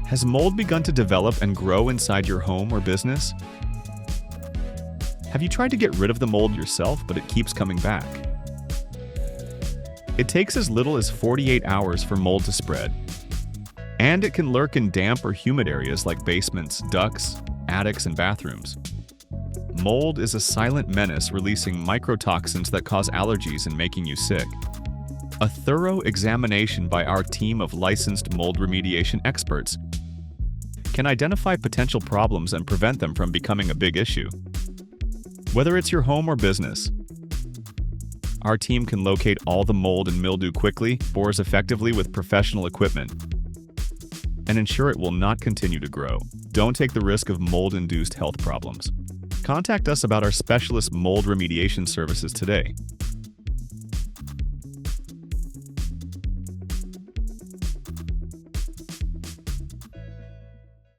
Has mold begun to develop and grow inside your home or business? Have you tried to get rid of the mold yourself, but it keeps coming back? It takes as little as 48 hours for mold to spread, and it can lurk in damp or humid areas like basements, ducts, attics, and bathrooms. Mold is a silent menace releasing microtoxins that cause allergies and making you sick. A thorough examination by our team of licensed mold remediation experts can identify potential problems and prevent them from becoming a big issue. Whether it's your home or business, our team can locate all the mold and mildew quickly, bores effectively with professional equipment, and ensure it will not continue to grow. Don't take the risk of mold-induced health problems. Contact us about our specialist mold remediation services today.